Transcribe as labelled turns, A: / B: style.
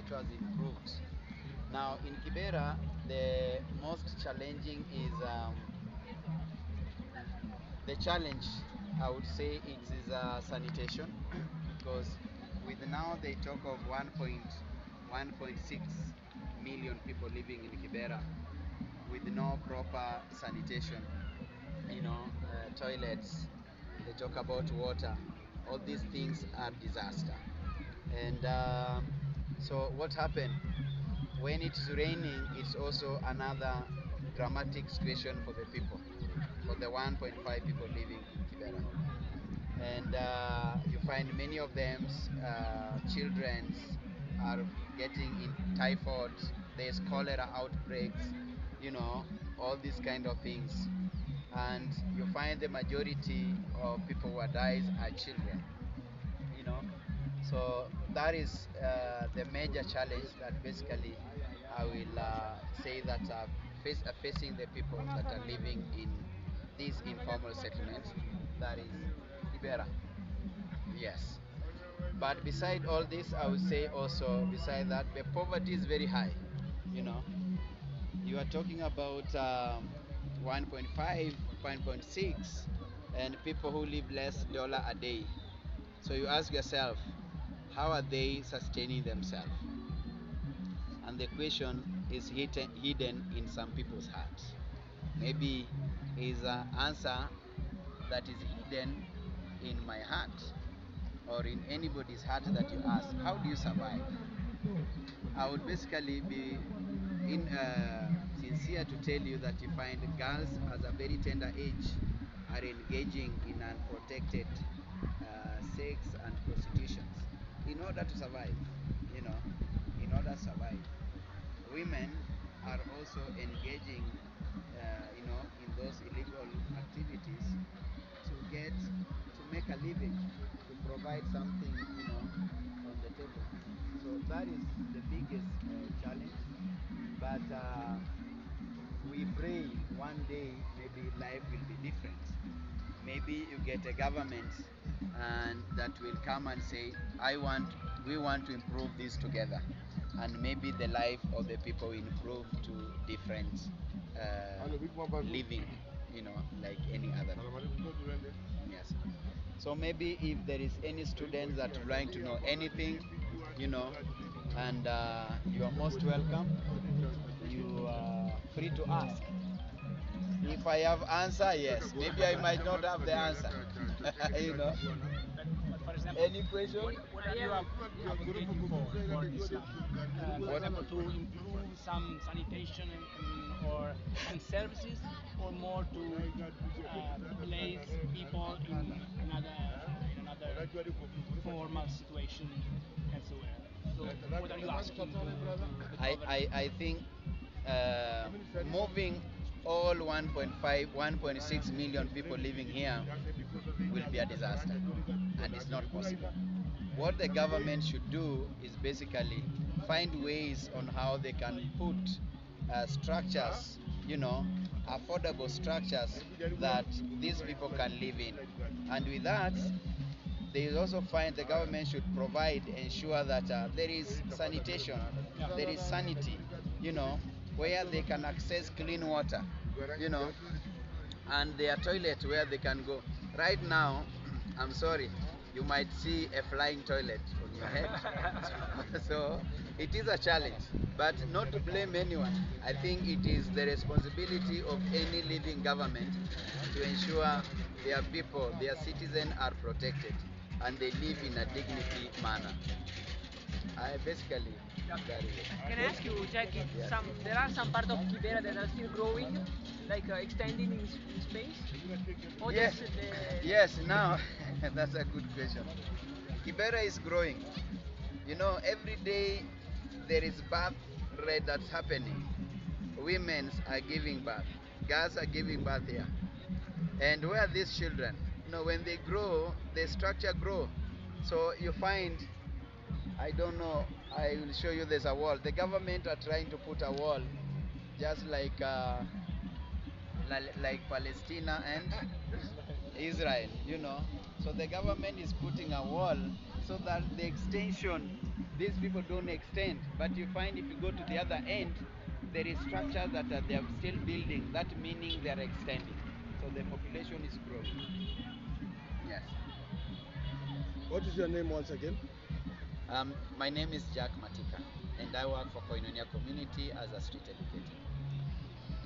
A: literature has improved. Now in Kibera, the most challenging is the challenge. I would say it is sanitation, because with now they talk of 1.6 million people living in Kibera with no proper sanitation, toilets. They talk about water. All these things are disaster. And so what happened when it's raining? It's also another dramatic situation for the people, for the 1.5 people living in Kibera. And you find many of them, children, are getting in typhoid. There's cholera outbreaks, you know, all these kind of things. And you find the majority of people who dies are children, you know. So that is the major challenge that basically I will say that are facing the people that are living in these informal settlements. That is Kibera. Yes. But beside all this, I would say also, beside that, the poverty is very high. You know, you are talking about 1.5, 1.6, and people who live less dollar a day. So you ask yourself, how are they sustaining themselves? And the question is hidden in some people's hearts. Maybe is an answer that is hidden in my heart or in anybody's heart that you ask, how do you survive? I would basically be sincere to tell you that you find girls at a very tender age are engaging in unprotected sex and prostitutions in order to survive, you know, in order to survive. Women are also engaging, in those illegal activities to make a living, to provide something, on the table. So that is the biggest challenge. But we pray one day maybe life will be different. Maybe you get a government and that will come and say, we want to improve this together, and maybe the life of the people will improve to different living, like any other. Yes. So maybe if there is any student that would like to know anything, and you are most welcome. You are free to ask. If I have answer, yes. Maybe I might not have the answer. you know.
B: But for example,
A: Any question?
B: what are you advocating for this land? For example, to improve some sanitation or and services, or more to place people in another formal situation elsewhere. So, what are you asking to the government?
A: I think uh, moving all 1.5, 1.6 million people living here will be a disaster, and it's not possible. What the government should do is basically find ways on how they can put structures, affordable structures that these people can live in. And with that, they also find the government should ensure that there is sanitation,
B: Yeah.
A: there is sanity, you know, where they can access clean water, you know, and their toilet where they can go. Right now, I'm sorry, you might see a flying toilet on your head. So it is a challenge, but not to blame anyone. I think it is the responsibility of any living government to ensure their people, their citizens are protected and they live in a dignity manner. I basically,
C: Yeah.
A: that is it.
C: Can I ask you, Jack, if
A: Yes.
C: there are some part of Kibera that are still growing, like extending in space? Or
A: Yes,
C: this the
A: yes, now that's a good question. Kibera is growing. Every day there is birth rate that's happening. Women are giving birth. Girls are giving birth here. And where are these children? When they grow, the structure grow. So you find, I don't know, I will show you there's a wall. The government are trying to put a wall just like Palestine and Israel. So the government is putting a wall so that the extension, these people don't extend. But you find if you go to the other end, there is structures that they are still building. That meaning they are extending. So the population is growing. Yes.
D: What is your name once again?
A: My name is Jack Matika, and I work for Koinonia Community as a street educator.